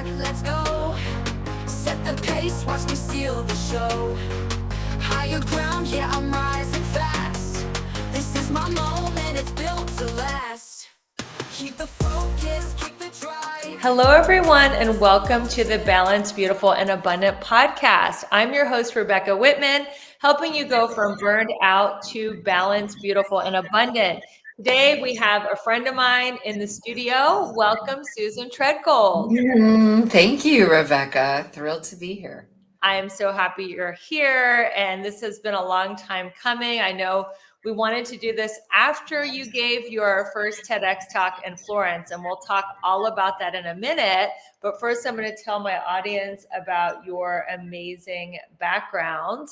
back, let's go. Set the pace, watch me steal the show. Higher ground, yeah, I'm rising fast. This is my moment, it's built to last. Keep the focus, keep the drive. Hello, everyone, and welcome to the Balanced, Beautiful, and Abundant podcast. I'm your host, Rebecca Whitman, helping you go from burned out to balanced, beautiful, and abundant. Today, we have a friend of mine in the studio. Welcome, Susan Treadgold. Thank you, Rebecca. Thrilled to be here. I am so happy you're here, and this has been a long time coming. I know we wanted to do this after you gave your first TEDx talk in Florence, and we'll talk all about that in a minute. But first, I'm going to tell my audience about your amazing background.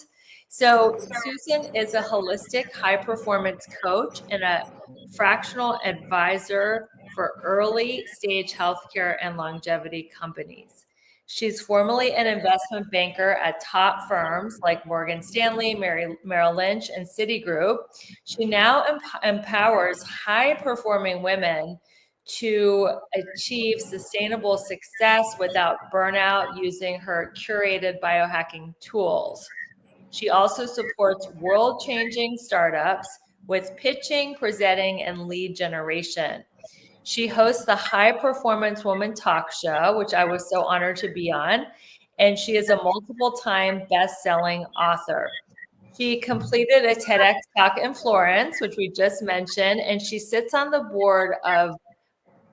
So Susan is a holistic high performance coach and a fractional advisor for early stage healthcare and longevity companies. She's formerly an investment banker at top firms like Morgan Stanley, Merrill Lynch, and Citigroup. She now empowers high-performing women to achieve sustainable success without burnout using her curated biohacking tools. She also supports world-changing startups with pitching, presenting, and lead generation. She hosts the High Performance Woman Talk Show, which I was so honored to be on, and she is a multiple-time best-selling author. She completed a TEDx talk in Florence, which we just mentioned, and she sits on the board of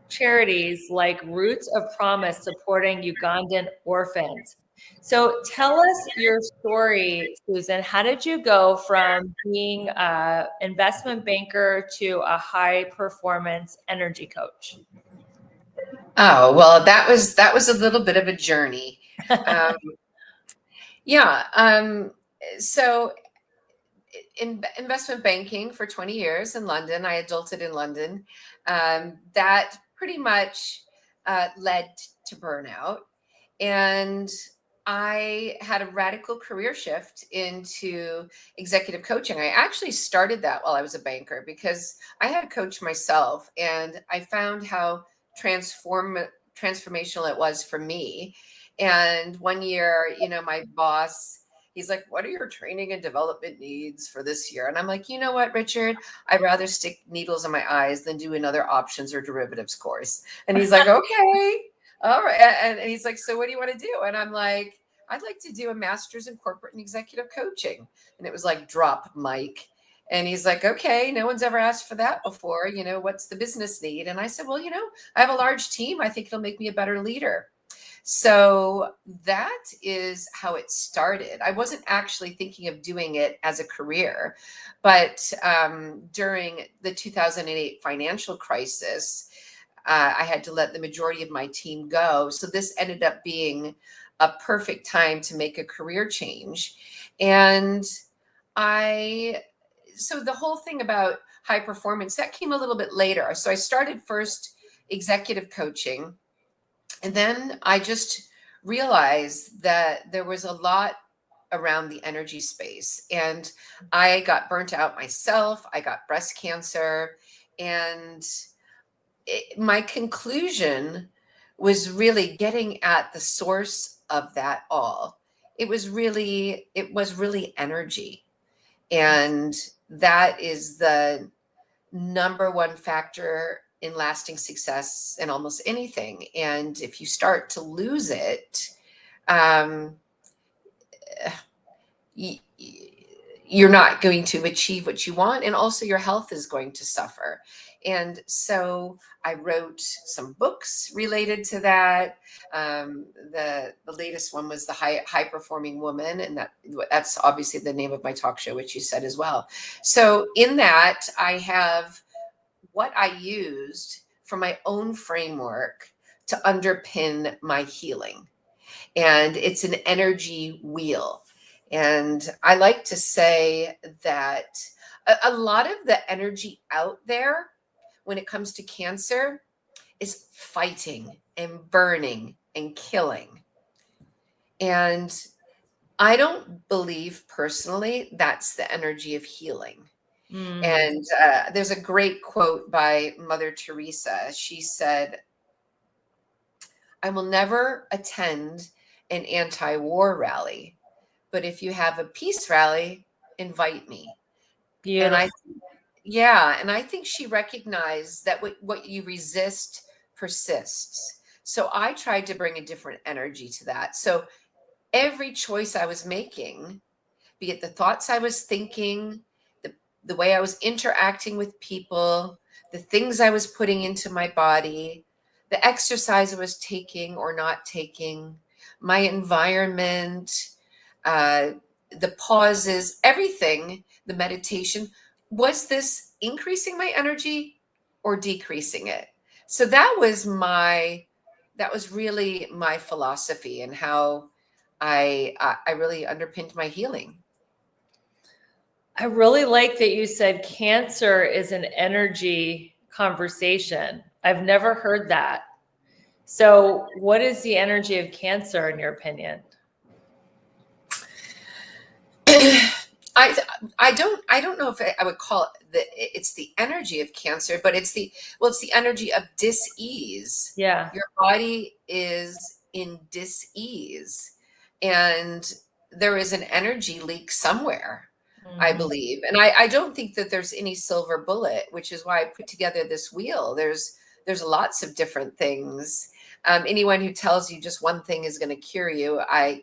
charities like Roots of Promise supporting Ugandan orphans. So tell us your story, Susan. How did you go from being an investment banker to a high performance energy coach? Oh, well, that was a little bit of a journey. Yeah. So in investment banking for 20 years in London, I adulted in London. That pretty much led to burnout. And I had a radical career shift into executive coaching. I actually started that while I was a banker because I had a coach myself, and I found how transformational it was for me. And one year, my boss, he's like, "What are your training and development needs for this year?" And I'm like, "You know what, Richard? I'd rather stick needles in my eyes than do another options or derivatives course." And he's like, "Okay. All right." And he's like, "So what do you want to do?" And I'm like, "I'd like to do a master's in corporate and executive coaching." And it was like, drop mic. And he's like, "Okay, no one's ever asked for that before. What's the business need?" And I said, "Well, I have a large team. I think it'll make me a better leader." So that is how it started. I wasn't actually thinking of doing it as a career, but during the 2008 financial crisis, I had to let the majority of my team go. So this ended up being a perfect time to make a career change. And so the whole thing about high performance, that came a little bit later. So I started first executive coaching, and then I just realized that there was a lot around the energy space. And I got burnt out myself. I got breast cancer. And my conclusion was really getting at the source of that all. It was really energy. And that is the number one factor in lasting success in almost anything. And if you start to lose it, you're not going to achieve what you want, and also your health is going to suffer. And so I wrote some books related to that. The latest one was the high performing woman, and that's obviously the name of my talk show, which you said as well. So in that, I have what I used for my own framework to underpin my healing, and it's an energy wheel. And I like to say that a lot of the energy out there when it comes to cancer is fighting and burning and killing. And I don't believe personally that's the energy of healing. And there's a great quote by Mother Teresa. She said, I will never attend an anti-war rally, but if you have a peace rally, invite me. And Beautiful. I, yeah, and I think she recognized that what you resist persists. So I tried to bring a different energy to that. So every choice I was making, be it the thoughts I was thinking, the way I was interacting with people, the things I was putting into my body, the exercise I was taking or not taking, my environment, uh, the pauses, everything, the meditation, was this increasing my energy or decreasing it? So that was really my philosophy and how I really underpinned my healing. I really like that you said cancer is an energy conversation. I've never heard that. So, what is the energy of cancer in your opinion? I I don't know if I would call it's the energy of cancer, but it's the energy of dis-ease. Yeah. Your body is in dis-ease, and there is an energy leak somewhere, I Mhm. believe. And I don't think that there's any silver bullet, which is why I put together this wheel. There's lots of different things. Anyone who tells you just one thing is going to cure you, I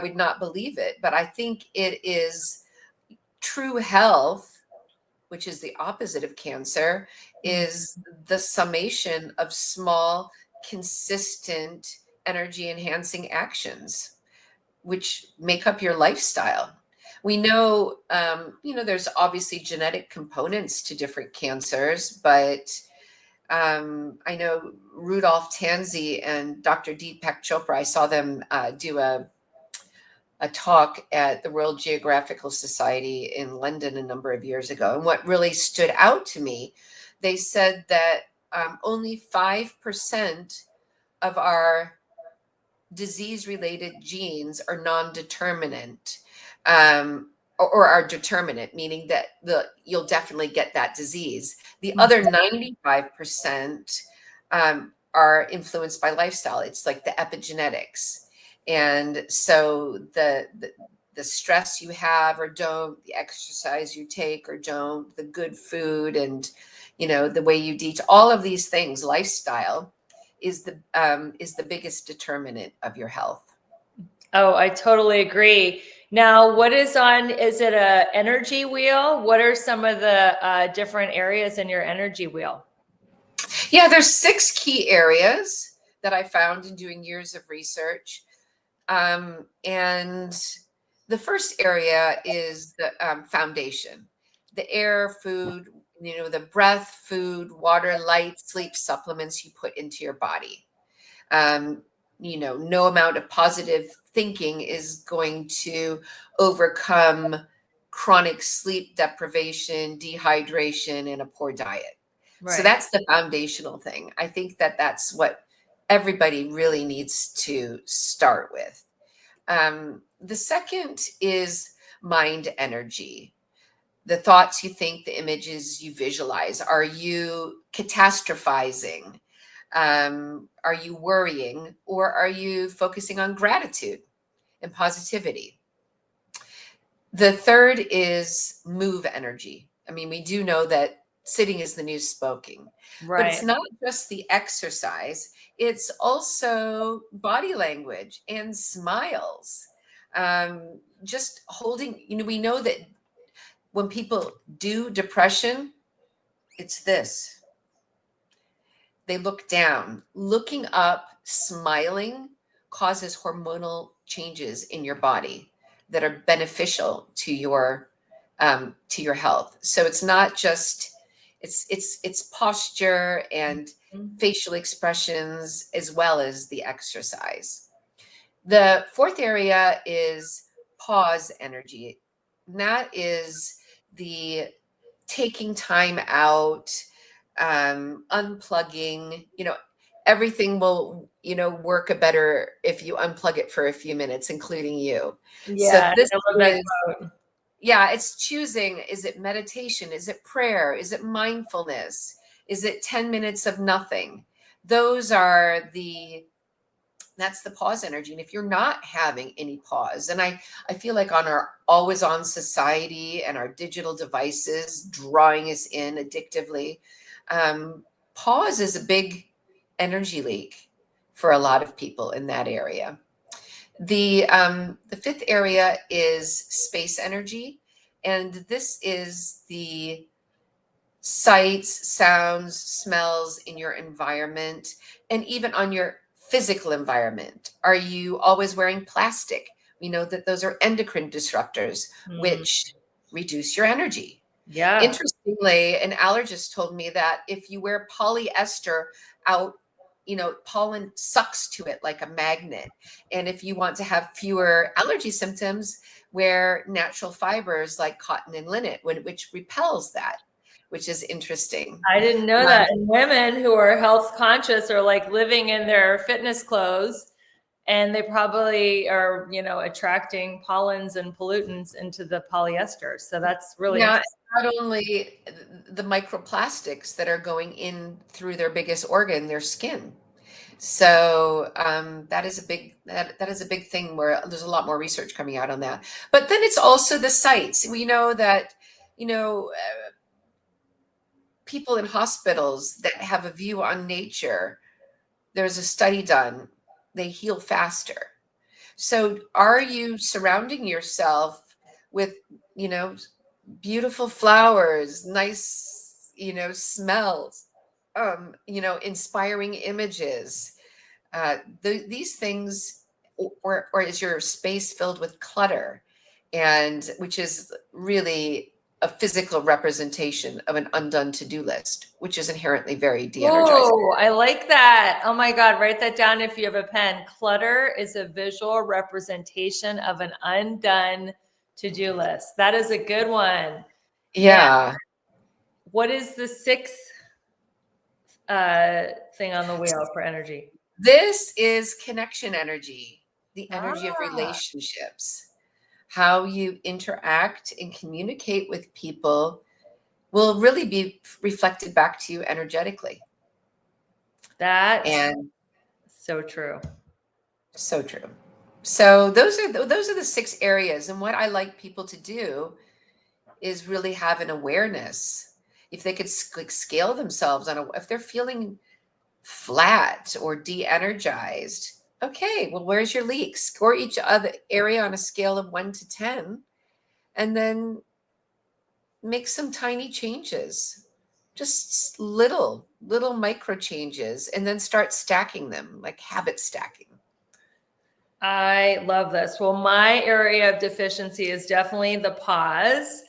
would not believe it. But I think it is true health, which is the opposite of cancer, Mm. is the summation of small, consistent, energy enhancing actions, which make up your lifestyle. We know, there's obviously genetic components to different cancers, but I know Rudolph Tanzi and Dr. Deepak Chopra, I saw them do a talk at the World Geographical Society in London a number of years ago. And what really stood out to me, they said that only 5% of our disease related genes are non-determinant, or are determinant, meaning that you'll definitely get that disease. The other 95% are influenced by lifestyle. It's like the epigenetics. And so the stress you have or don't, the exercise you take or don't, the good food, and the way you eat, all of these things, lifestyle is the biggest determinant of your health. Oh, I totally agree. Now, is it a energy wheel? What are some of the different areas in your energy wheel? Yeah, there's 6 key areas that I found in doing years of research. And the first area is the foundation, the air, food, the breath, food, water, light, sleep, supplements you put into your body. Um, no amount of positive thinking is going to overcome chronic sleep deprivation, dehydration, and a poor diet. So Right. that's the foundational thing. I think that that's what everybody really needs to start with. The second is mind energy. The thoughts you think, the images you visualize. Are you catastrophizing? Are you worrying, or are you focusing on gratitude and positivity? The third is move energy. I mean, we do know that sitting is the new smoking, but it's Right. not just the exercise, it's also body language and smiles. Just holding, we know that when people do depression, it's this. They look down. Looking up, smiling causes hormonal changes in your body that are beneficial to your health. So it's not just it's posture and Mhm. facial expressions as well as the exercise. The fourth area is pause energy. And that is the taking time out, unplugging, everything will, work better if you unplug it for a few minutes, including you. So Yeah, this I love that is, quote. yeah, it's choosing. Is it meditation? Is it prayer? Is it mindfulness? Is it 10 minutes of nothing? those are that's the pause energy. And if you're not having any pause, and I feel like on our always on society and our digital devices drawing us in addictively, pause is a big energy leak for a lot of people in that area. The fifth area is space energy, and this is the sights, sounds, smells in your environment, and even on your physical environment. Are you always wearing plastic? We know that those are endocrine disruptors, Mm, which reduce your energy. yeah. Interestingly, an allergist told me that if you wear polyester out, pollen sucks to it like a magnet. And if you want to have fewer allergy symptoms, wear natural fibers like cotton and linen, which repels that, which is interesting. I didn't know Um, that. And women who are health conscious are like living in their fitness clothes, and they probably are, attracting pollens and pollutants into the polyester. So that's really yeah, interesting. not only the microplastics that are going in through their biggest organ, their skin. So that is a big that is a big thing where there's a lot more research coming out on that. But then it's also the sites. We know that you know people in hospitals that have a view on nature. There's a study done. They heal faster. So are you surrounding yourself with you know beautiful flowers, nice smells, inspiring images? These things, or is your space filled with clutter, and which is really a physical representation of an undone to-do list, which is inherently very de-energizing. Oh, I like that. Oh my God, write that down if you have a pen. Clutter is a visual representation of an undone to-do list. That is a good one. Now, Yeah, what is the sixth thing on the wheel for energy? this is connection energy, the energy of Ah, relationships. How you interact and communicate with people will really be reflected back to you energetically. that's And so true. so true. So those are the six areas. And what I like people to do is really have an awareness. If they could scale themselves if they're feeling flat or de-energized, okay, well, where's your leak? Score each other area on a scale of 1 to 10, and then make some tiny changes, just little micro changes, and then start stacking them like habit stacking. I love this. Well, my area of deficiency is definitely the pause,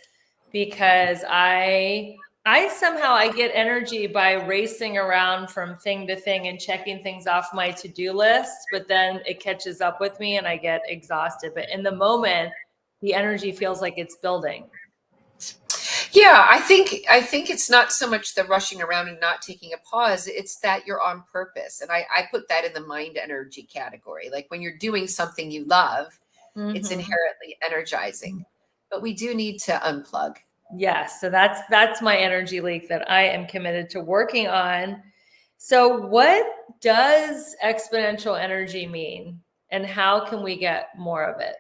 because I somehow I get energy by racing around from thing to thing and checking things off my to-do list, but then it catches up with me and I get exhausted. But in the moment, the energy feels like it's building. Yeah, I think it's not so much the rushing around and not taking a pause, it's that you're on purpose. And I put that in the mind energy category. Like when you're doing something you love, it's Mhm. inherently energizing. But we do need to unplug. Yes, so that's my energy leak that I am committed to working on. So what does exponential energy mean, and how can we get more of it?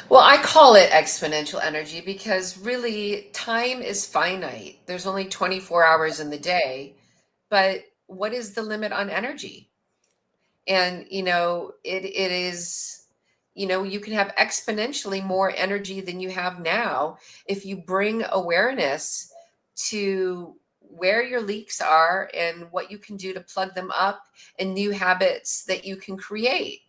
Well, I call it exponential energy because really time is finite. There's only 24 hours in the day, but what is the limit on energy? And it is, you can have exponentially more energy than you have now if you bring awareness to where your leaks are and what you can do to plug them up, and new habits that you can create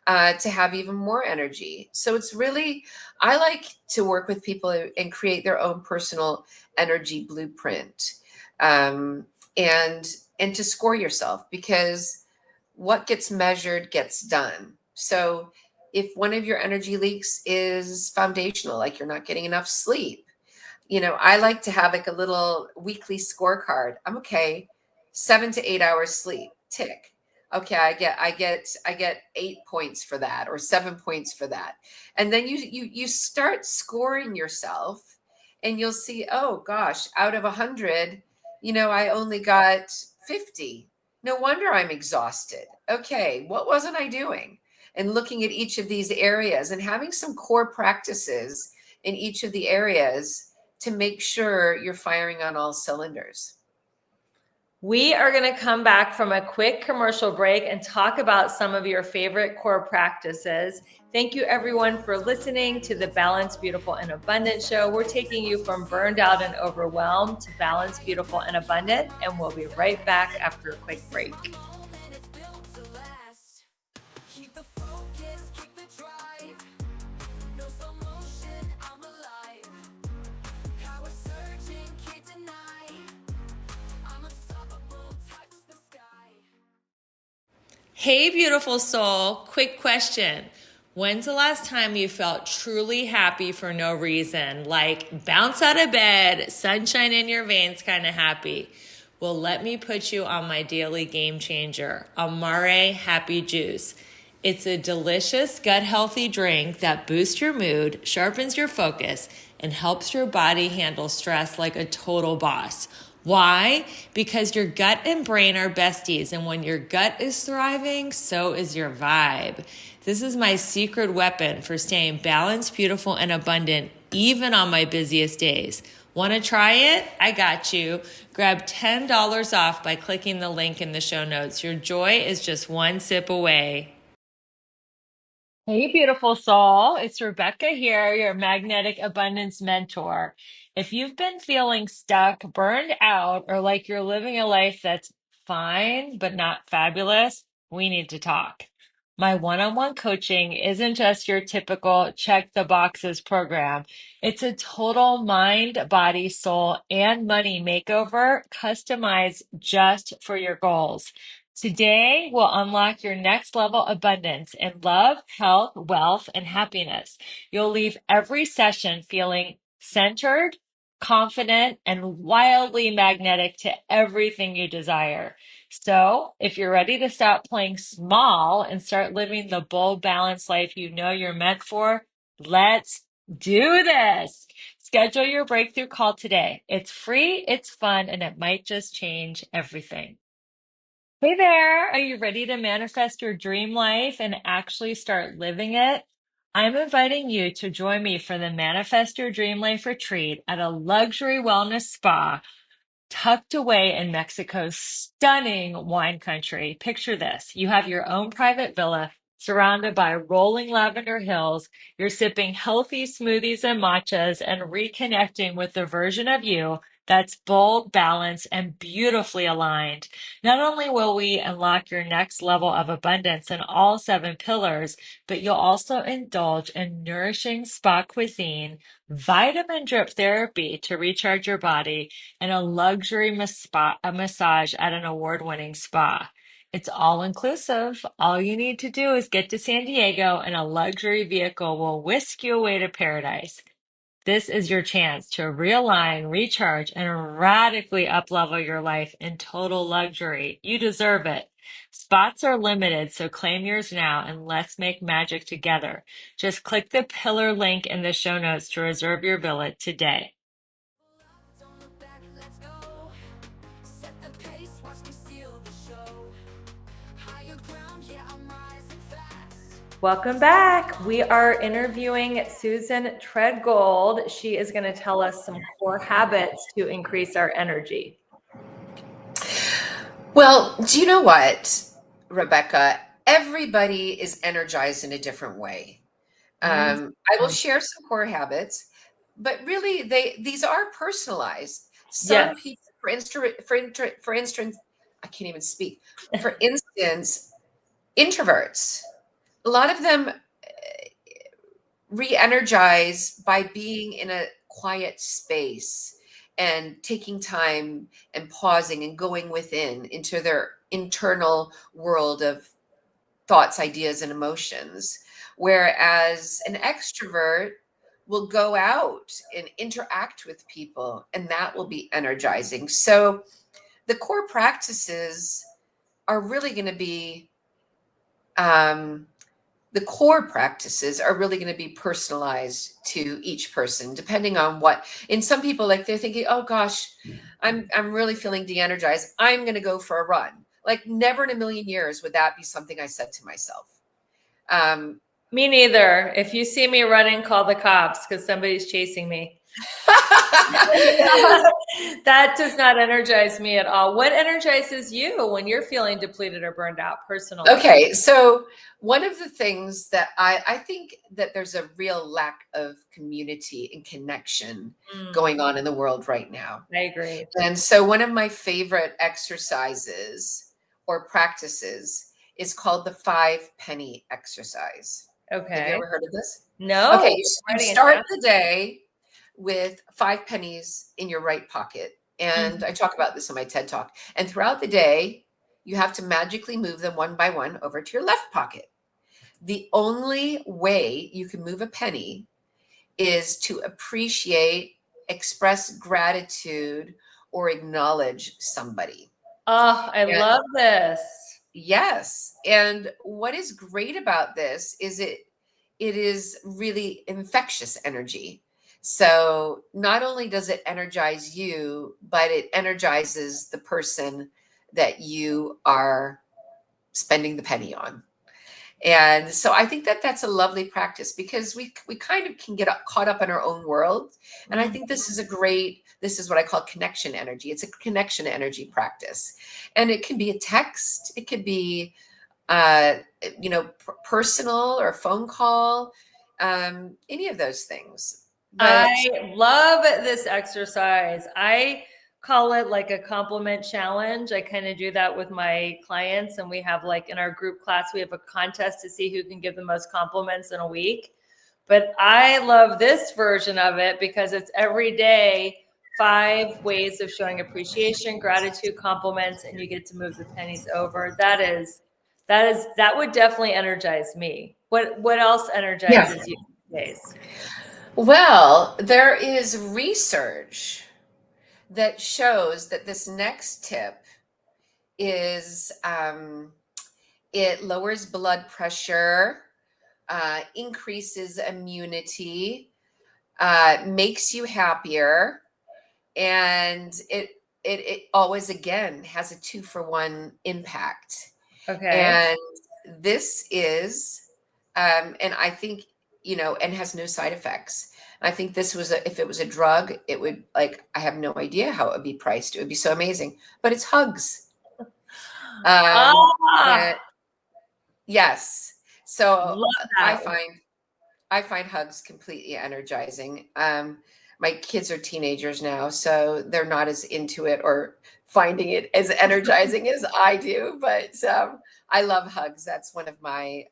to have even more energy. So it's really, I like to work with people and create their own personal energy blueprint, um, and to score yourself, because what gets measured gets done. So if one of your energy leaks is foundational, like you're not getting enough sleep, I like to have like a little weekly scorecard. I'm okay, 7 to 8 hours sleep, tick. Okay, I get 8 points for that, or 7 points for that. And then you start scoring yourself, and you'll see, oh gosh, out of 100, I only got 50. No wonder I'm exhausted. Okay, what wasn't I doing? And looking at each of these areas and having some core practices in each of the areas to make sure you're firing on all cylinders. We are going to come back from a quick commercial break and talk about some of your favorite core practices. Thank you, everyone, for listening to the Balanced, Beautiful, and Abundant show. We're taking you from burned out and overwhelmed to balanced, beautiful, and abundant, and we'll be right back after a quick break. Keep the focus, keep the drive. No slow motion, I'm alive. Power surging, can't deny. I'm unstoppable, touch the sky. Hey, beautiful soul. Quick question. When's the last time you felt truly happy for no reason? Like bounce out of bed, sunshine in your veins kind of happy. Well, let me put you on my daily game changer, Amare Happy Juice. It's a delicious, gut-healthy drink that boosts your mood, sharpens your focus, and helps your body handle stress like a total boss. Why? Because your gut and brain are besties, and when your gut is thriving, so is your vibe. This is my secret weapon for staying balanced, beautiful, and abundant, even on my busiest days. Want to try it? I got you. Grab $10 off by clicking the link in the show notes. Your joy is just one sip away. Hey, beautiful soul. It's Rebecca here, your magnetic abundance mentor. If you've been feeling stuck, burned out, or like you're living a life that's fine but not fabulous, we need to talk. My one-on-one coaching isn't just your typical check the boxes program. It's a total mind, body, soul, and money makeover customized just for your goals. Today will unlock your next level abundance in love, health, wealth, and happiness. You'll leave every session feeling centered, confident, and wildly magnetic to everything you desire. So, if you're ready to stop playing small and start living the bold, balanced life you know you're meant for, let's do this. Schedule your breakthrough call today. It's free, it's fun, and it might just change everything. Hey there, are you ready to manifest your dream life and actually start living it? I'm inviting you to join me for the Manifest Your Dream Life retreat at a luxury wellness spa tucked away in Mexico's stunning wine country. Picture this. You have your own private villa surrounded by rolling lavender hills. You're sipping healthy smoothies and matchas and reconnecting with the version of you that's bold, balanced, and beautifully aligned. Not only will we unlock your next level of abundance in all 7 pillars, but you'll also indulge in nourishing spa cuisine, vitamin drip therapy to recharge your body, and a luxury massage at an award-winning spa. It's all inclusive. All you need to do is get to San Diego and a luxury vehicle will whisk you away to paradise. This is your chance to realign, recharge, and radically uplevel your life in total luxury. You deserve it. Spots are limited, so claim yours now and let's make magic together. Just click the pillar link in the show notes to reserve your villa today. Don't look back, let's go. Set the pace, watch me steal the show. Higher ground, yeah, I'm rising fast. Welcome back. We are interviewing Susan Treadgold. She is going to tell us some core habits to increase our energy. Well, do you know what, Rebecca? Everybody is energized in a different way. I will share some core habits, but really these are personalized. Some Yes. people, for instance, I can't even speak. For instance, introverts, a lot of them re-energize by being in a quiet space and taking time and pausing and going within into their internal world of thoughts, ideas, and emotions. Whereas an extrovert will go out and interact with people, and that will be energizing. So the core practices are really going to be personalized to each person, depending on what. And some people, like, they're thinking, oh gosh, I'm really feeling de-energized, I'm going to go for a run. Like never in a million years would that be something I said to myself. Me neither. If you see me running, call the cops because somebody's chasing me. That does not energize me at all. What energizes you when you're feeling depleted or burned out personally? Okay, so one of the things that I think that there's a real lack of community and connection going on in the world right now. I agree. And so one of my favorite exercises or practices is called the 5-penny exercise. Okay. Have you ever heard of this? No. Okay, you start the day with 5 pennies in your right pocket. And I talk about this in my TED Talk. And throughout the day, you have to magically move them one by one over to your left pocket. The only way you can move a penny is to appreciate, express gratitude, or acknowledge somebody. Oh, I love this. Yes. And what is great about this is it is really infectious energy. So not only does it energize you, but it energizes the person that you are spending the penny on. And so I think that that's a lovely practice because we kind of can get caught up in our own world. And I think this is what I call connection energy. It's a connection energy practice. And it can be a text, it could be, personal or a phone call, any of those things. But I love this exercise. I call it like a compliment challenge. I kind of do that with my clients, and we have like in our group class, we have a contest to see who can give the most compliments in a week. But I love this version of it because it's every day 5 ways of showing appreciation, gratitude, compliments, and you get to move the pennies over. That would definitely energize me. What else energizes you these days? well, there is research that shows that this next tip is it lowers blood pressure, increases immunity, makes you happier, and it always again has a 2-for-1 impact. Okay. And this is, and I think, and has no side effects. I think this was if it was a drug, it would I have no idea how it would be priced. It would be so amazing, but it's hugs. And yes. So I find hugs completely energizing. My kids are teenagers now, so they're not as into it or finding it as energizing as I do. But I love hugs. That's one of my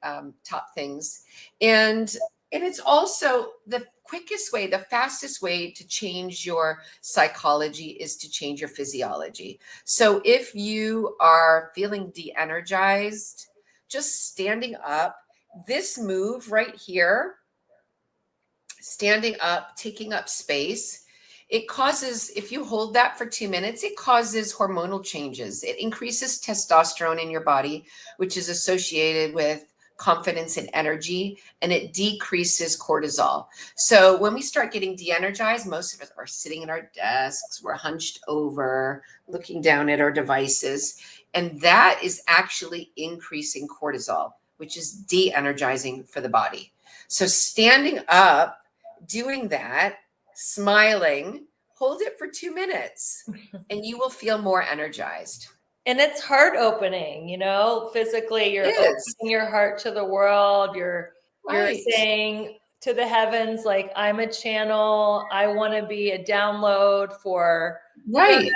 top things. And it's also the quickest way, the fastest way to change your psychology is to change your physiology. So if you are feeling de-energized, just standing up, this move right here, standing up, taking up space, it causes, if you hold that for 2 minutes, it causes hormonal changes. It increases testosterone in your body, which is associated with confidence and energy, and it decreases cortisol. So when we start getting de-energized, most of us are sitting at our desks, we're hunched over, looking down at our devices, and that is actually increasing cortisol, which is de-energizing for the body. So standing up, doing that, smiling, hold it for 2 minutes, and you will feel more energized. And it's heart opening, physically, you're opening your heart to the world. You're saying to the heavens, like, I'm a channel. I want to be a download for good.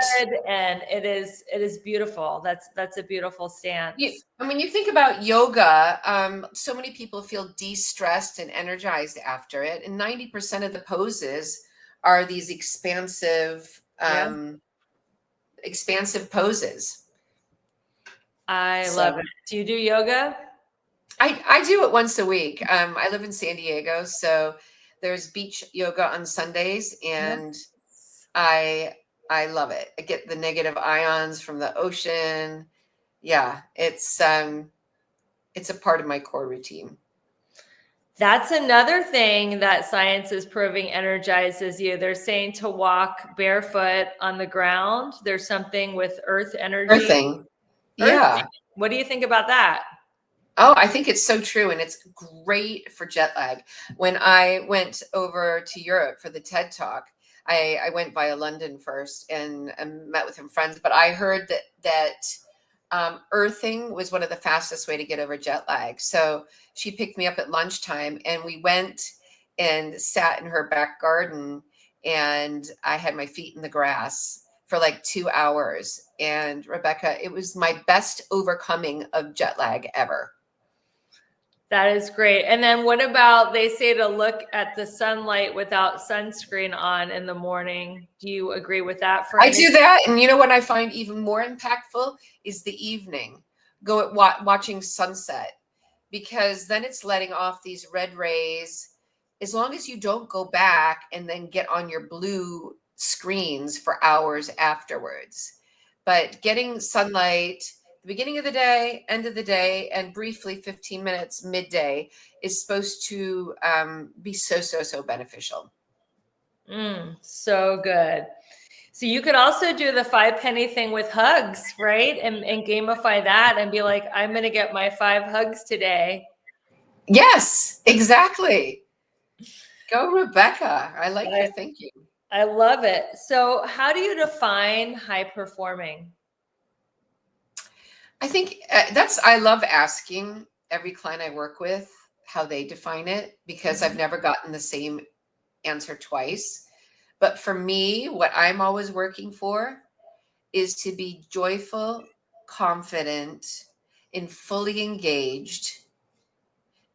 And it is beautiful. That's a beautiful stance. When you think about yoga, so many people feel de-stressed and energized after it. And 90% of the poses are these expansive poses. I love it. Do you do yoga? I do it once a week. I live in San Diego, so there's beach yoga on Sundays, and I love it. I get the negative ions from the ocean. Yeah, it's a part of my core routine. That's another thing that science is proving energizes you. They're saying to walk barefoot on the ground. There's something with earth energy. Yeah. What do you think about that? Oh, I think it's so true. And it's great for jet lag. When I went over to Europe for the TED Talk, I went via London first and met with some friends, but I heard that earthing was one of the fastest way to get over jet lag. So she picked me up at lunchtime and we went and sat in her back garden and I had my feet in the grass for like 2 hours. And Rebecca, it was my best overcoming of jet lag ever. That is great. And then what about, they say to look at the sunlight without sunscreen on in the morning. Do you agree with that for I any? do that. And you know what I find even more impactful is the evening, watching sunset, because then it's letting off these red rays. As long as you don't go back and then get on your blue screens for hours afterwards. But getting sunlight, the beginning of the day, end of the day, and briefly 15 minutes midday is supposed to be so beneficial. So good. So you could also do the 5 penny thing with hugs, right? And gamify that and be like, I'm going to get my 5 hugs today. Yes, exactly. Go, Rebecca. I like your thinking. I love it. So how do you define high performing? I think I love asking every client I work with how they define it because I've never gotten the same answer twice. But for me, what I'm always working for is to be joyful, confident, and fully engaged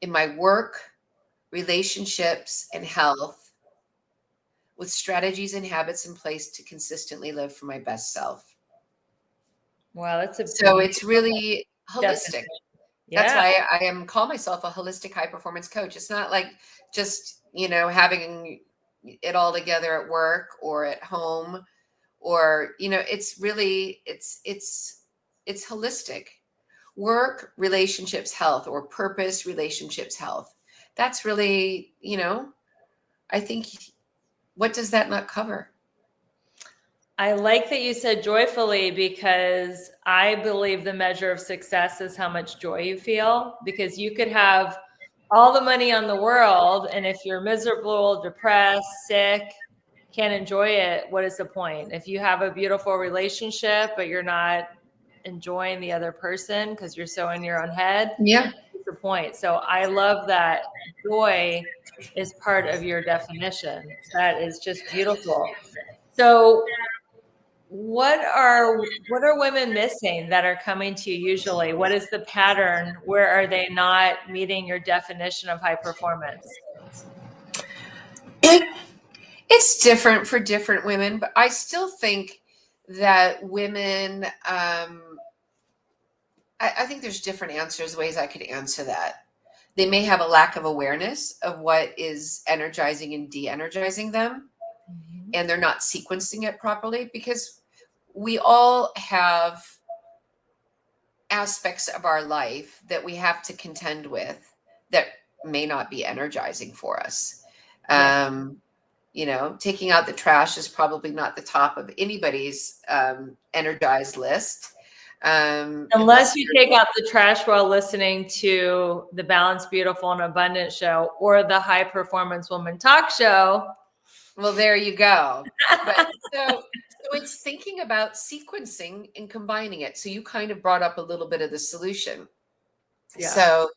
in my work, relationships, and health with strategies and habits in place to consistently live for my best self. Wow, that's a So it's really holistic. definition. That's Yeah. why I call myself a holistic high performance coach. It's not like just, having it all together at work or at home or, it's really, it's holistic. Work, relationships, health, or purpose, relationships, health. That's really, I think, what does that not cover? I like that you said joyfully because I believe the measure of success is how much joy you feel, because you could have all the money on the world, and if you're miserable, depressed, sick, can't enjoy it, what is the point? If you have a beautiful relationship but you're not enjoying the other person because you're so in your own head, Yeah. what's the point? So I love that joy is part of your definition. That is just beautiful. So what are women missing that are coming to you usually? What is the pattern? Where are they not meeting your definition of high performance? It's different for different women, but I still think that women, I think there's different answers, ways I could answer that. They may have a lack of awareness of what is energizing and de-energizing them, and they're not sequencing it properly because we all have aspects of our life that we have to contend with that may not be energizing for us. Yeah. Taking out the trash is probably not the top of anybody's energized list. Unless you take out the trash while listening to the Balanced, Beautiful, and Abundant show or the High Performance Woman Talk show. Well, there you go. But so it's thinking about sequencing and combining it. So you kind of brought up a little bit of the solution. Yeah. So,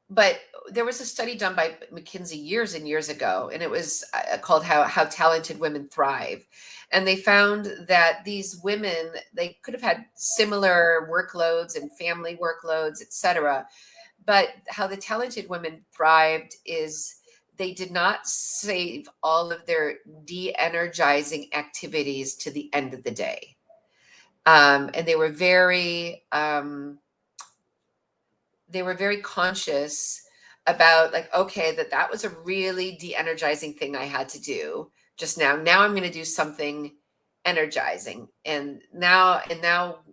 but there was a study done by McKinsey years and years ago, and it was called How Talented Women Thrive. And they found that these women, they could have had similar workloads and family workloads, et cetera. But how the talented women thrived is they did not save all of their de-energizing activities to the end of the day. And they were very conscious about like, okay, that was a really de-energizing thing I had to do just now. Now I'm going to do something energizing. And now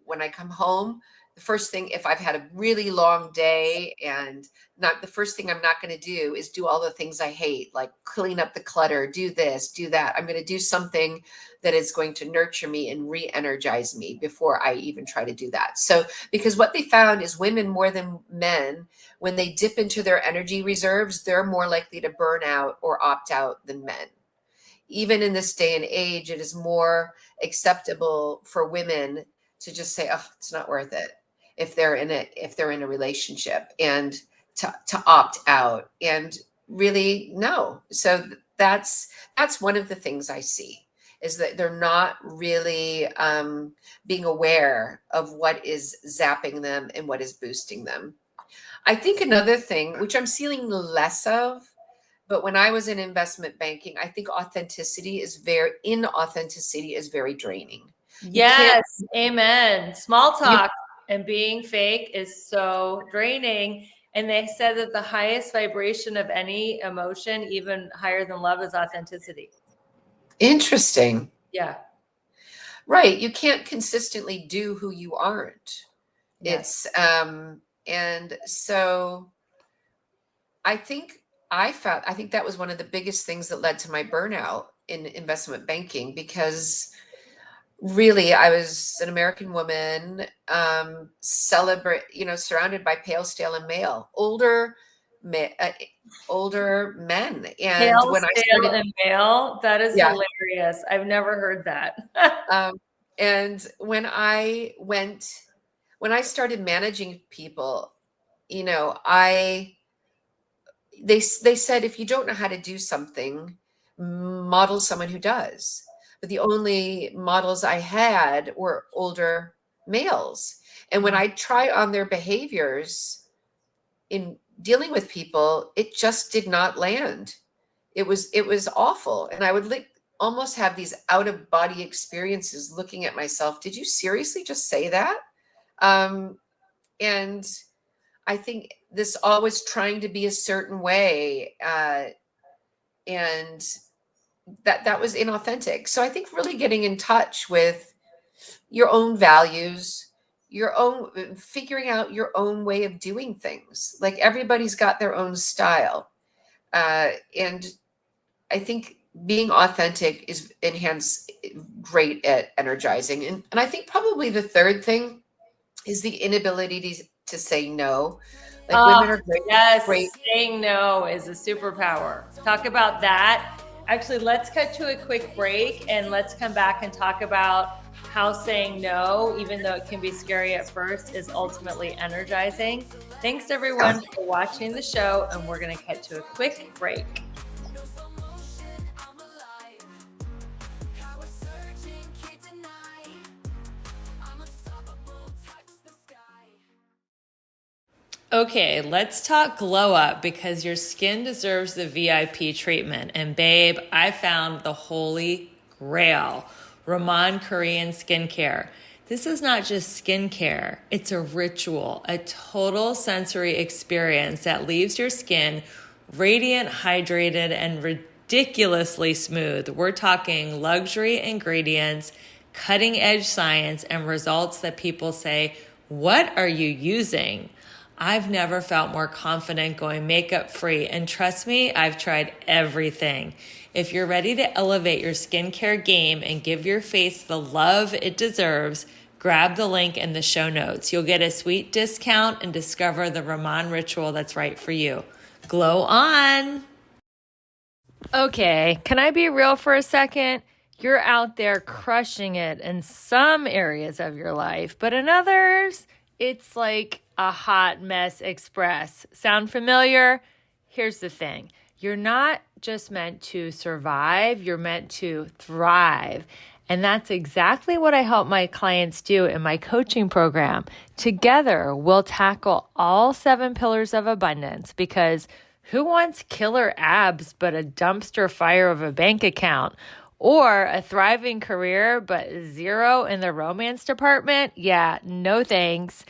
when I come home, the first thing, if I've had a really long day, and not the first thing I'm not going to do is do all the things I hate, like clean up the clutter, do this, do that. I'm going to do something that is going to nurture me and re-energize me before I even try to do that. So, because what they found is women more than men, when they dip into their energy reserves, they're more likely to burn out or opt out than men. Even in this day and age, it is more acceptable for women to just say, "Oh, it's not worth it," if they're in a relationship, and to opt out, and really no. So that's one of the things I see, is that they're not really being aware of what is zapping them and what is boosting them. I think another thing, which I'm seeing less of, but when I was in investment banking, I think inauthenticity is very draining. You can't, Yes, amen. Small talk and being fake is so draining. And they said that the highest vibration of any emotion, even higher than love, is authenticity. interesting. Yeah. Right. You can't consistently do who you aren't. Yes. And so I think that was one of the biggest things that led to my burnout in investment banking, because really I was an American woman, surrounded by pale, stale, and male, older men. And Pale, when I stale, started, and male. That is yeah, hilarious. I've never heard that. um, and when I started managing people, you know, they said, if you don't know how to do something, model someone who does. But the only models I had were older males. And when I try on their behaviors in dealing with people, it just did not land. It was awful. And I would almost have these out of body experiences looking at myself. Did you seriously just say that? Um, and I think this always trying to be a certain way, and that was inauthentic. So I think really getting in touch with your own values, your own figuring out your own way of doing things. Like everybody's got their own style, and I think being authentic is enhance great at energizing. And I think probably the third thing is the inability to say no. Like Oh, women are great. yes. Saying no is a superpower. Talk about that. Actually, let's cut to a quick break and let's come back and talk about how saying no, even though it can be scary at first, is ultimately energizing. Thanks everyone for watching the show, and we're going to cut to a quick break. No slow motion, I'm alive. Power surging, can't deny. I'm unstoppable, touch the sky. Okay, let's talk glow up, because your skin deserves the VIP treatment. And babe, I found the holy grail, Raman Korean skincare. This is not just skincare, it's a ritual, a total sensory experience that leaves your skin radiant, hydrated, and ridiculously smooth. We're talking luxury ingredients, cutting edge science, and results that people say, "What are you using?" I've never felt more confident going makeup free, and trust me, I've tried everything. If you're ready to elevate your skincare game and give your face the love it deserves, grab the link in the show notes. You'll get a sweet discount and discover the Raman ritual that's right for you. Glow on! Okay, can I be real for a second? You're out there crushing it in some areas of your life, but in others, it's like a hot mess express. Sound familiar? Here's the thing. You're not just meant to survive, you're meant to thrive. And that's exactly what I help my clients do in my coaching program. Together, we'll tackle all 7 pillars of abundance, because who wants killer abs but a dumpster fire of a bank account? Or a thriving career but 0 in the romance department? Yeah, no thanks.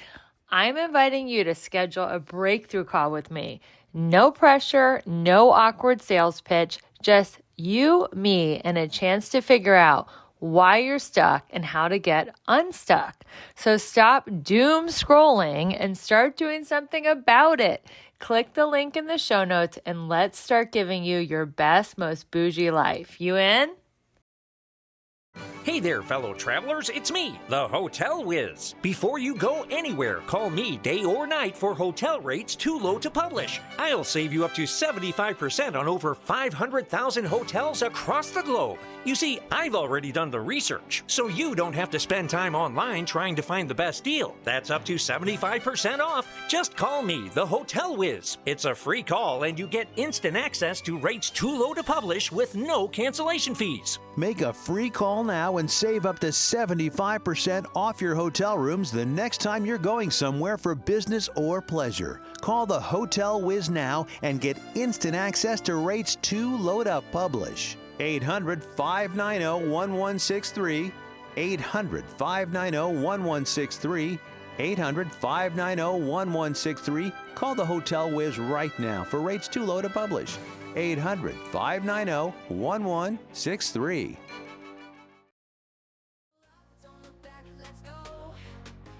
I'm inviting you to schedule a breakthrough call with me. No pressure, no awkward sales pitch, just you, me, and a chance to figure out why you're stuck, and how to get unstuck. So stop doom scrolling and start doing something about it. Click the link in the show notes and let's start giving you your best, most bougie life. You in? Hey there, fellow travelers. It's me, the Hotel Whiz. Before you go anywhere, call me day or night for hotel rates too low to publish. I'll save you up to 75% on over 500,000 hotels across the globe. You see, I've already done the research, so you don't have to spend time online trying to find the best deal. That's up to 75% off. Just call me, the Hotel Whiz. It's a free call and you get instant access to rates too low to publish with no cancellation fees. Make a free call now and save up to 75% off your hotel rooms the next time you're going somewhere for business or pleasure. Call the Hotel Whiz now and get instant access to rates too low to publish. 800-590-1163. 800-590-1163. 800-590-1163. Call the Hotel Whiz right now for rates too low to publish. 800-590-1163. Don't look back, let's go.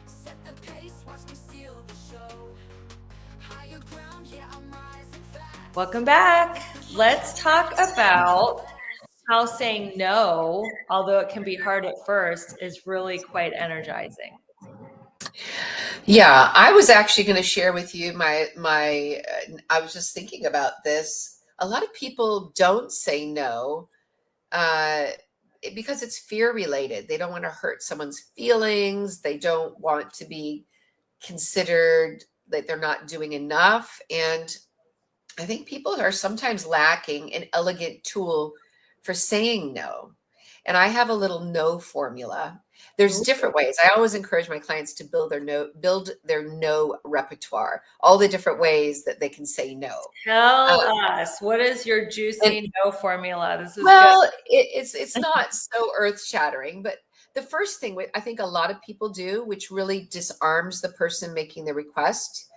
Set the pace, watch me steal the show. Higher ground, yeah, I'm rising fast. Welcome back. Let's talk about how saying no, although it can be hard at first, is really quite energizing. Yeah, I was actually going to share with you I was just thinking about this. A lot of people don't say no because it's fear related. They don't want to hurt someone's feelings. They don't want to be considered that they're not doing enough. And I think people are sometimes lacking an elegant tool for saying no. And I have a little no formula. There's different ways. I always encourage my clients to build their no repertoire, all the different ways that they can say no. Tell us, what is your juicy no formula? This is Well, good. it's not so earth shattering, but the first thing I think a lot of people do, which really disarms the person making the request,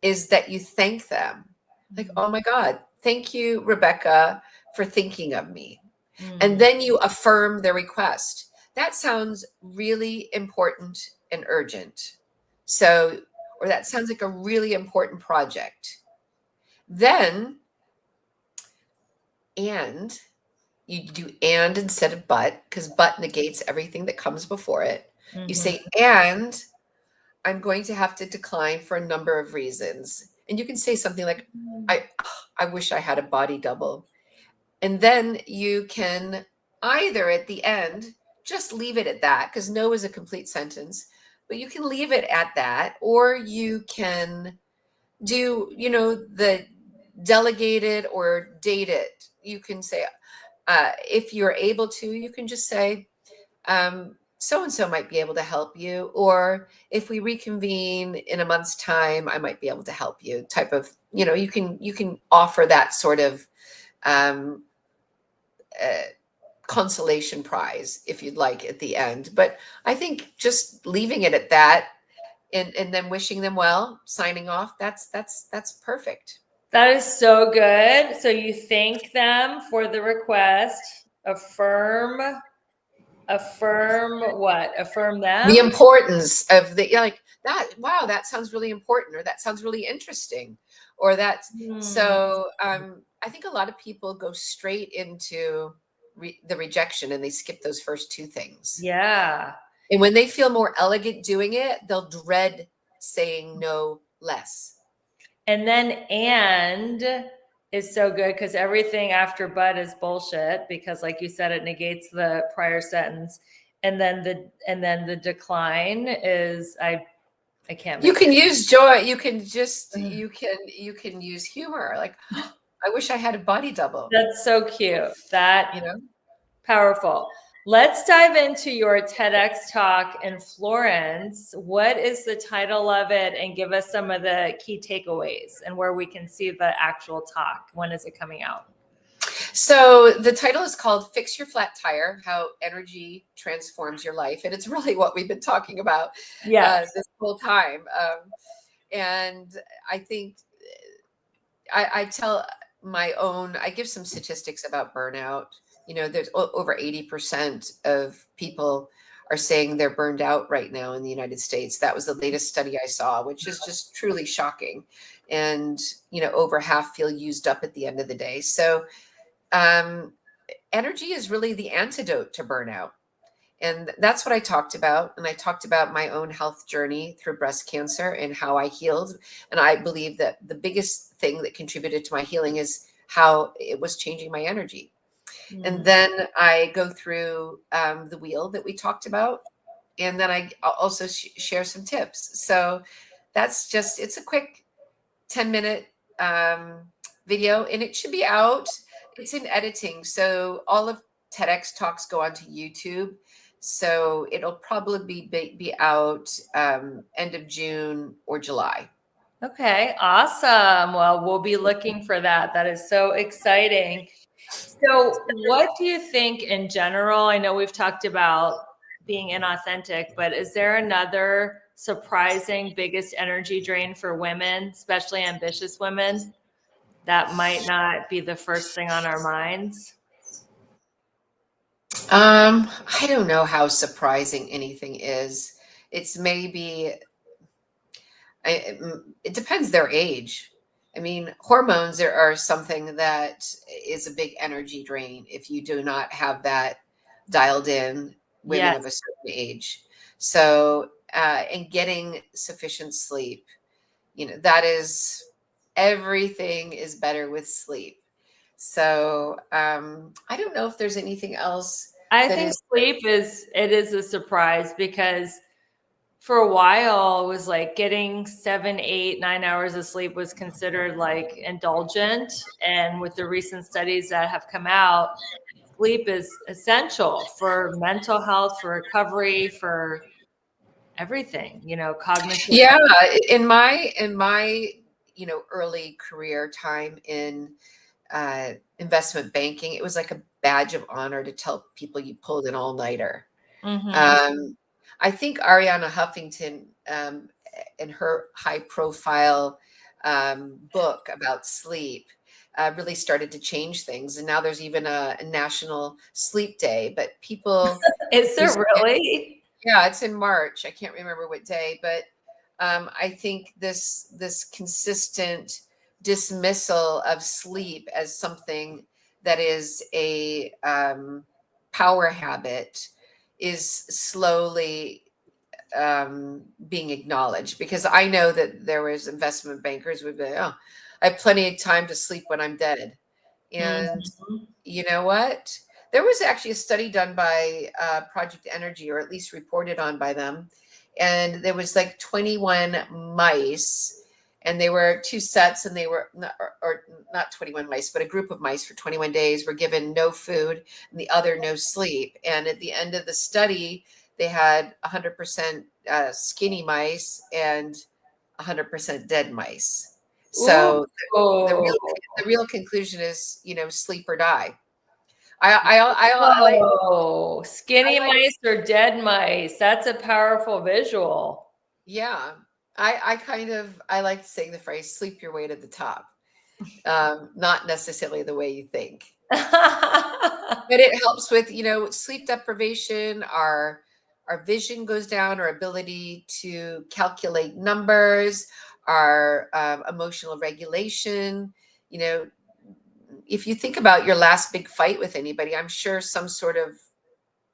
is that you thank them. Like, oh my God, thank you, Rebecca, for thinking of me. And then you affirm the request. That sounds really important and urgent. So, or that sounds like a really important project. Then, and you do and instead of but, because but negates everything that comes before it. You say, and I'm going to have to decline for a number of reasons. And you can say something like, I wish I had a body double. And then you can either at the end just leave it at that, because no is a complete sentence, but you can leave it at that, or you can do, the delegated or dated. You can say, if you're able to, you can just say, so-and-so might be able to help you, or if we reconvene in a month's time, I might be able to help you type of, you can offer that sort of, consolation prize if you'd like at the end. But I think just leaving it at that and then wishing them well, signing off, that's perfect. That is so good. So you thank them for the request, affirm what? Affirm them? The importance of like that. Wow, that sounds really important, or that sounds really interesting, or that's so. I think a lot of people go straight into the rejection and they skip those first two things. Yeah. And when they feel more elegant doing it, they'll dread saying no less. And then and is so good because everything after but is bullshit, because like you said, it negates the prior sentence. And then the decline is I can't. You can use joy. You can just you can use humor. Like, I wish I had a body double. That's so cute. That powerful. Let's dive into your TEDx talk in Florence. What is the title of it? And give us some of the key takeaways and where we can see the actual talk. When is it coming out? So the title is called Fix Your Flat Tire, How Energy Transforms Your Life. And it's really what we've been talking about this whole time. And I think I tell I give some statistics about burnout. there's over 80% of people are saying they're burned out right now in the United States. That was the latest study I saw, which is just truly shocking. And, over half feel used up at the end of the day. So energy is really the antidote to burnout. And that's what I talked about. And I talked about my own health journey through breast cancer and how I healed. And I believe that the biggest thing that contributed to my healing is how it was changing my energy. And then I go through the wheel that we talked about. And then I also share some tips. So that's it's a quick 10-minute video, and it should be out. It's in editing. So all of TEDx talks go onto YouTube. So it'll probably be out end of June or July. Okay, awesome. Well, we'll be looking for that. That is so exciting. So what do you think in general? I know we've talked about being inauthentic, but is there another surprising biggest energy drain for women, especially ambitious women, that might not be the first thing on our minds? I don't know how surprising anything is. It's maybe, it depends their age. I mean, hormones are something that is a big energy drain if you do not have that dialed in, women Yes. of a certain age. So, and getting sufficient sleep, that is, everything is better with sleep. So, I don't know if there's anything else I that think is. sleep is a surprise, because for a while it was like getting 7, 8, 9 hours of sleep was considered like indulgent. And with the recent studies that have come out, sleep is essential for mental health, for recovery, for everything, cognitive. Yeah, in my early career time in investment banking, it was like a badge of honor to tell people you pulled an all-nighter. Mhm. I think Ariana Huffington, in her high-profile book about sleep, really started to change things. And now there's even a national sleep day. But people, Is there really? yeah, it's in March. I can't remember what day, but I think this consistent dismissal of sleep as something that is a power habit is slowly being acknowledged, because I know that there was investment bankers would be, oh, I have plenty of time to sleep when I'm dead. And Mhm. you know what? There was actually a study done by Project Energy, or at least reported on by them. And there was like 21 mice, and they were two sets, and they were not, or not 21 mice, but a group of mice for 21 days were given no food and the other no sleep. And at the end of the study, they had 100% skinny mice and 100% dead mice. So the Ooh. real the real conclusion is, sleep or die. I like Oh, I skinny like mice or dead mice. That's a powerful visual. yeah. I like saying the phrase "sleep your way to the top." Not necessarily the way you think, but it helps with sleep deprivation. Our vision goes down, our ability to calculate numbers, our emotional regulation. You know, if you think about your last big fight with anybody, I'm sure some sort of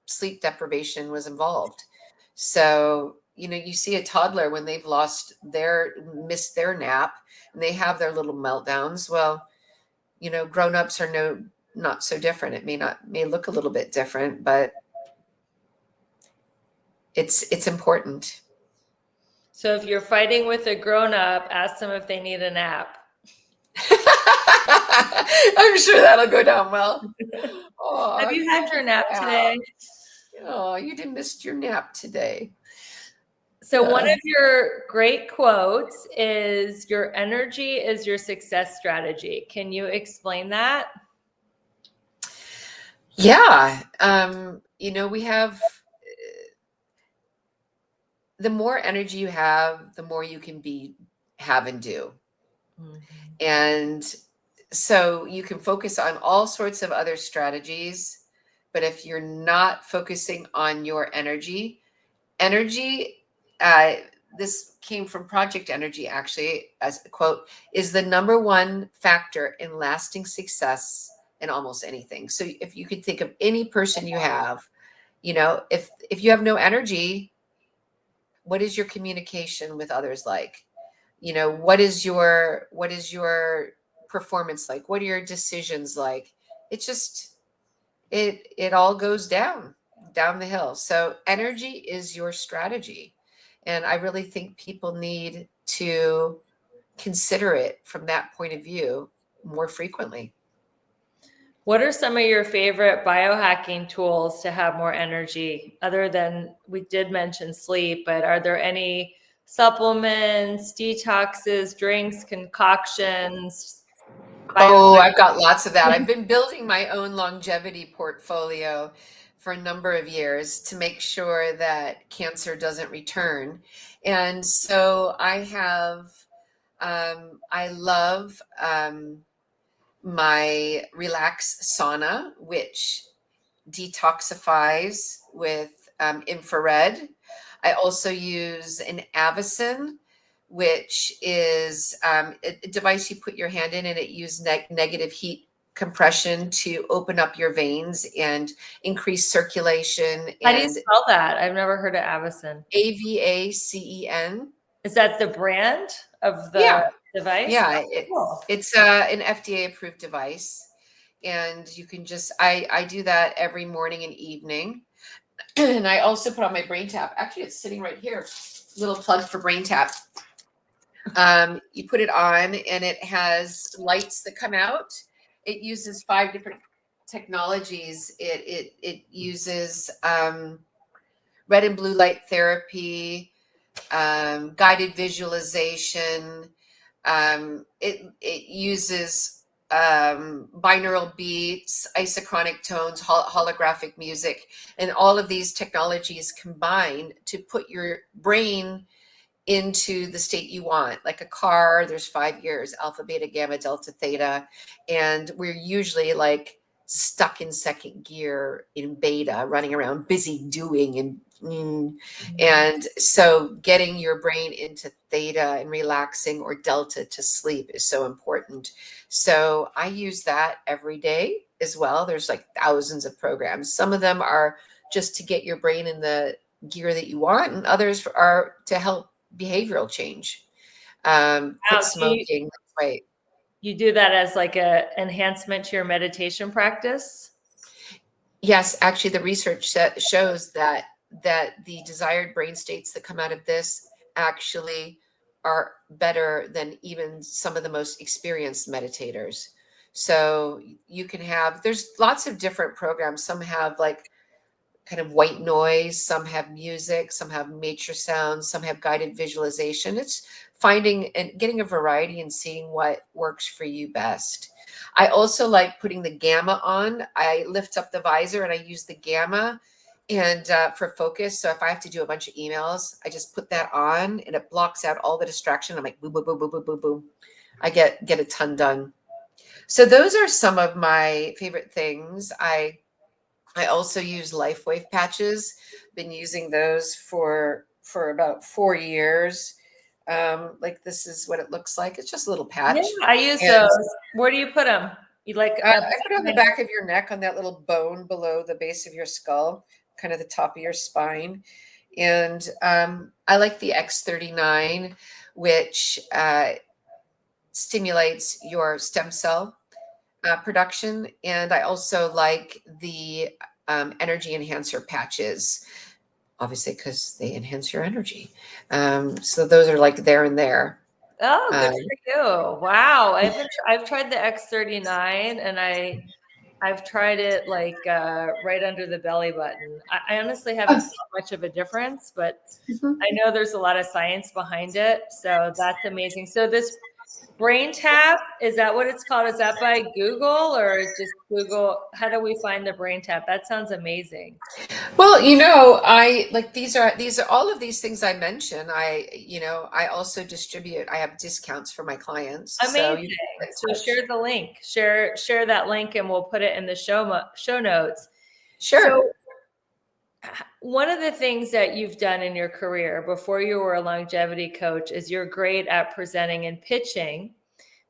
sleep deprivation was involved. So, you see a toddler when they've missed their nap, and they have their little meltdowns. Well, grown-ups are not so different. It may look a little bit different, but it's important. So if you're fighting with a grown-up, ask them if they need a nap. I'm sure that'll go down well. Oh, Have you had your nap today? Oh, you didn't miss your nap today. So one of your great quotes is, "Your energy is your success strategy." Can you explain that? Yeah. We have, the more energy you have, the more you can have and do. Mhm. And so you can focus on all sorts of other strategies But if you're not focusing on your energy, this came from Project Energy, actually, as a quote, is the number one factor in lasting success in almost anything. So if you could think of any person you have, if you have no energy, what is your communication with others like? What is your performance like? What are your decisions like? It's just it all goes down the hill. So energy is your strategy. And I really think people need to consider it from that point of view more frequently. What are some of your favorite biohacking tools to have more energy? Other than, we did mention sleep, but are there any supplements, detoxes, drinks, concoctions, Oh, biohacking? I've got lots of that. I've been building my own longevity portfolio for a number of years to make sure that cancer doesn't return. And so I love my Relax sauna, which detoxifies with infrared. I also use an Avicen, which is a device you put your hand in, and it uses negative heat compression to open up your veins and increase circulation. How do you And spell that? I've never heard of Avicen. Avacen. Is that the brand of the Yeah, device? yeah. Cool. It's an FDA approved device, and you can just I do that every morning and evening. And I also put on my brain tap. Actually, it's sitting right here. Little plug for brain tap. You put it on, and it has lights that come out. It uses 5 different technologies. It uses red and blue light therapy, guided visualization. It uses binaural beats, isochronic tones, holographic music, and all of these technologies combined to put your brain into the state you want. Like a car, there's 5 gears: alpha, beta, gamma, delta, theta. And we're usually like stuck in second gear in beta, running around busy doing and so getting your brain into theta and relaxing, or delta to sleep, is so important. So I use that every day as well. There's like thousands of programs. Some of them are just to get your brain in the gear that you want, and others are to help behavioral change. Wow, Quit smoking, right? you do that as like a enhancement to your meditation practice? Yes, actually, the research shows that the desired brain states that come out of this actually are better than even some of the most experienced meditators. So you can have, there's lots of different programs. Some have like kind of white noise, some have music, some have nature sounds, some have guided visualization. It's finding and getting a variety and seeing what works for you best. I also like putting the gamma on. I lift up the visor and I use the gamma and for focus. So if I have to do a bunch of emails, I just put that on and it blocks out all the distraction. I'm like boom, boom, boom, boom, boom, boom, boom. I get a ton done. So those are some of my favorite things. I also use LifeWave patches. Been using those for about 4 years. Like this is what it looks like. It's just a little patch. Yeah, I use And those. Where do you put them? You like I put it on the back of your neck, on that little bone below the base of your skull, kind of the top of your spine. And I like the X39, which stimulates your stem cell production. And I also like the energy enhancer patches, obviously, because they enhance your energy. So those are like there and there. Oh, good Um, for you. Wow. I've tried the X39, and I've tried it like right under the belly button. I honestly haven't saw much of a difference, but I know there's a lot of science behind it. So that's amazing. So this Brain Tap, is that what it's called? Is that by Google, or is just Google? How do we find the Brain Tap? That sounds amazing. Well, I like these are all of these things I mentioned. I also distribute. I have discounts for my clients. So Amazing. So share the link. Share that link, and we'll put it in the show notes. Sure. So one of the things that you've done in your career before you were a longevity coach is you're great at presenting and pitching.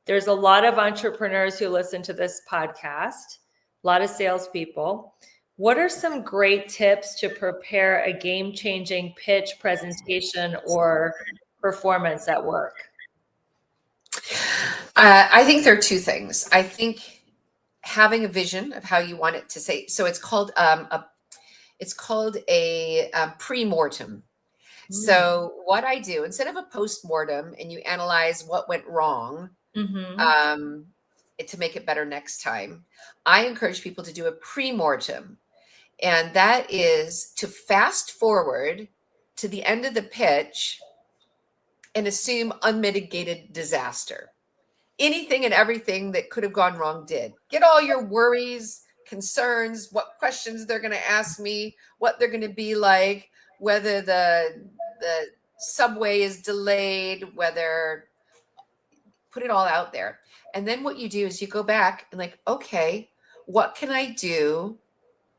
There's a lot of entrepreneurs who listen to this podcast, a lot of salespeople. What are some great tips to prepare a game-changing pitch, presentation, or performance at work? I think there are two things. I think having a vision of how you want it to say. So it's called a pre-mortem. So what I do, instead of a post-mortem and you analyze what went wrong, to make it better next time, I encourage people to do a pre-mortem. And that is to fast forward to the end of the pitch and assume unmitigated disaster. Anything and everything that could have gone wrong did. Get all your worries, concerns, what questions they're going to ask me, what they're going to be like, whether the subway is delayed, whether, put it all out there. And then what you do is you go back and like, okay, what can I do?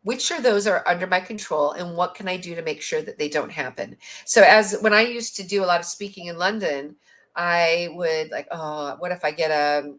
Which of those are under my control, and what can I do to make sure that they don't happen? So when I used to do a lot of speaking in London, I would like, oh, what if I get a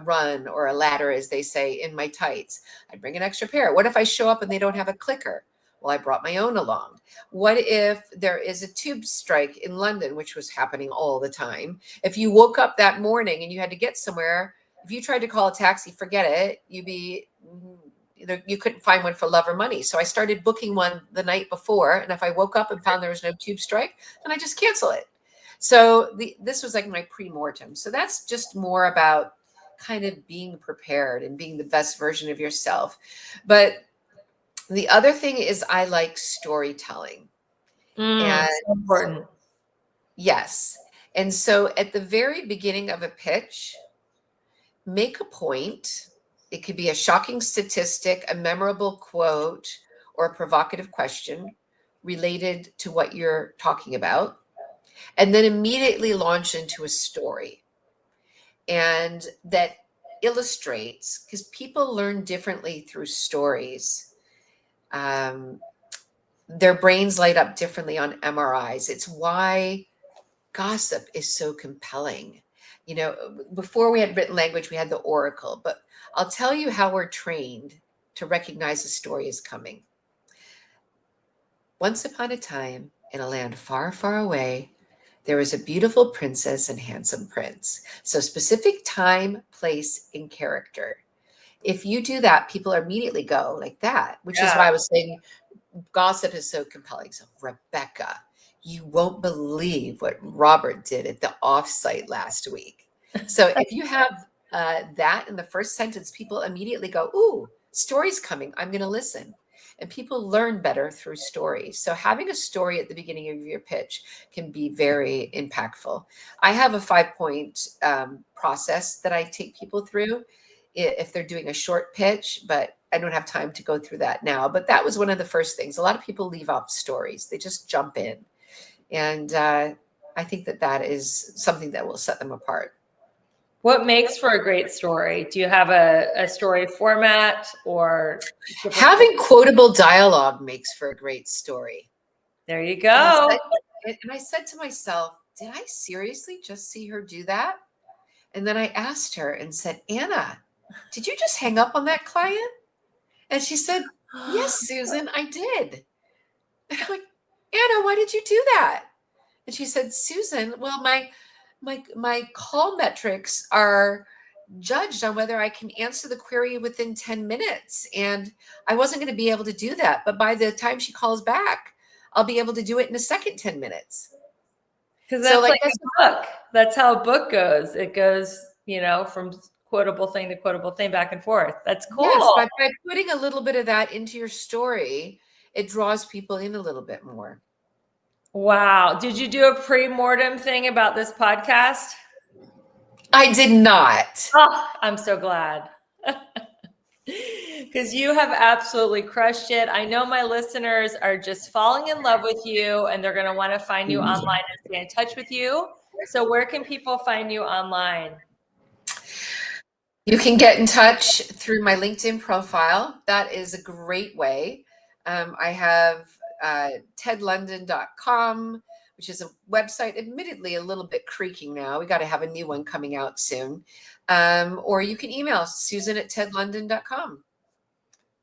run or a ladder, as they say, in my tights? I'd bring an extra pair. What if I show up and they don't have a clicker? Well, I brought my own along. What if there is a tube strike in London, which was happening all the time? If you woke up that morning and you had to get somewhere, if you tried to call a taxi, forget it. You couldn't find one for love or money. So I started booking one the night before. And if I woke up and found there was no tube strike, then I just cancel it. So this was like my pre-mortem. So that's just more about kind of being prepared and being the best version of yourself. But the other thing is I like storytelling. And So important. yes. And so at the very beginning of a pitch, make a point. It could be a shocking statistic, a memorable quote, or a provocative question related to what you're talking about. And then immediately launch into a story. And that illustrates, because people learn differently through stories. Their brains light up differently on MRIs. It's why gossip is so compelling. You know, before we had written language, we had the oracle, but I'll tell you how we're trained to recognize a story is coming. Once upon a time, in a land far, far away, there was a beautiful princess and handsome prince. So specific time, place, and character. If you do that, people immediately go like that, which is why I was saying gossip is so compelling. So Rebecca, you won't believe what Robert did at the offsite last week. So if you have that in the first sentence, people immediately go, ooh, story's coming. I'm going to listen. And people learn better through stories. So having a story at the beginning of your pitch can be very impactful. I have a 5-point process that I take people through if they're doing a short pitch, but I don't have time to go through that now. But that was one of the first things. A lot of people leave off stories. They just jump in. And I think that is something that will set them apart. What makes for a great story? Do you have a story format or? Having quotable dialogue makes for a great story. There you go. And I said to myself, did I seriously just see her do that? And then I asked her and said, Anna, did you just hang up on that client? And she said, yes, Susan, I did. And I'm like, Anna, why did you do that? And she said, Susan, well, my call metrics are judged on whether I can answer the query within 10 minutes. And I wasn't going to be able to do that. But by the time she calls back, I'll be able to do it in a second 10 minutes. Because that's like a book. That's how a book goes. It goes, from quotable thing to quotable thing back and forth. That's cool. Yes, but by putting a little bit of that into your story, it draws people in a little bit more. Wow. Did you do a pre-mortem thing about this podcast? I did not. Oh, I'm so glad. Because you have absolutely crushed it. I know my listeners are just falling in love with you, and they're going to want to find you online and stay in touch with you. So where can people find you online? You can get in touch through my LinkedIn profile. That is a great way. I have tedlondon.com, which is a website, admittedly a little bit creaking now. We got to have a new one coming out soon. Or you can email susan@tedlondon.com.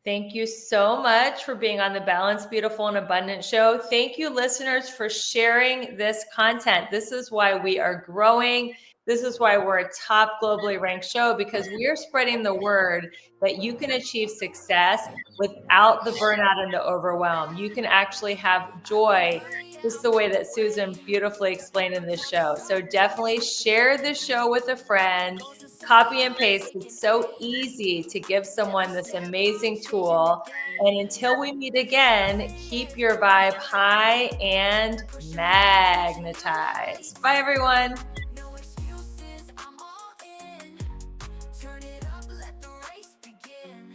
Thank you so much for being on the Balanced, Beautiful, and Abundant show. Thank you, listeners, for sharing this content. This is why we are growing. This is why we're a top globally ranked show, because we are spreading the word that you can achieve success without the burnout and the overwhelm. You can actually have joy, just the way that Susan beautifully explained in this show. So definitely share this show with a friend. Copy and paste. It's so easy to give someone this amazing tool. And until we meet again, keep your vibe high and magnetized. Bye, everyone. No excuses, I'm all in. Turn it up, let the race begin.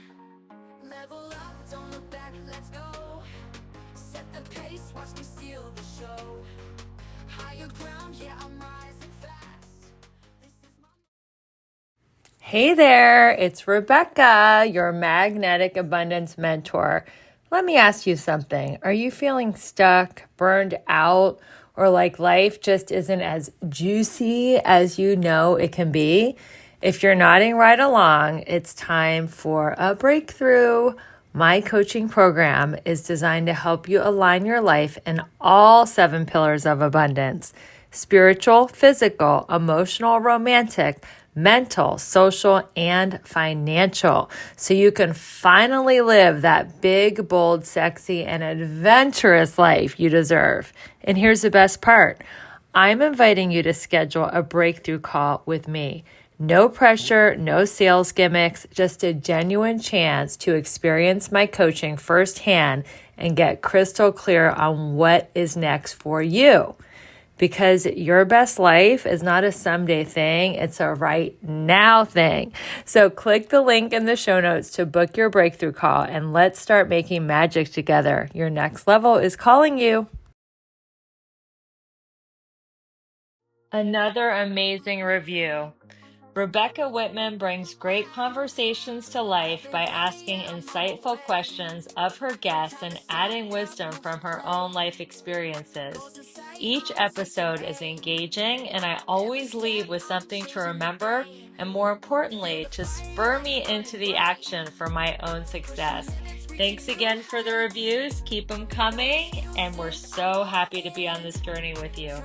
Level up, don't look back, let's go. Set the pace, watch me steal the show. Higher ground, yeah, I'm rising fast. This is my... Hey there, it's Rebecca, your magnetic abundance mentor. Let me ask you something. Are you feeling stuck, burned out, or like life just isn't as juicy as you know it can be? If you're nodding right along, it's time for a breakthrough. My coaching program is designed to help you align your life in all 7 pillars of abundance: spiritual, physical, emotional, romantic, mental, social, and financial, so you can finally live that big, bold, sexy, and adventurous life you deserve. And here's the best part. I'm inviting you to schedule a breakthrough call with me. No pressure, no sales gimmicks, just a genuine chance to experience my coaching firsthand and get crystal clear on what is next for you. Because your best life is not a someday thing, it's a right now thing. So click the link in the show notes to book your breakthrough call, and let's start making magic together. Your next level is calling you. Another amazing review. Rebecca Whitman brings great conversations to life by asking insightful questions of her guests and adding wisdom from her own life experiences. Each episode is engaging, and I always leave with something to remember and, more importantly, to spur me into the action for my own success. Thanks again for the reviews. Keep them coming, and we're so happy to be on this journey with you.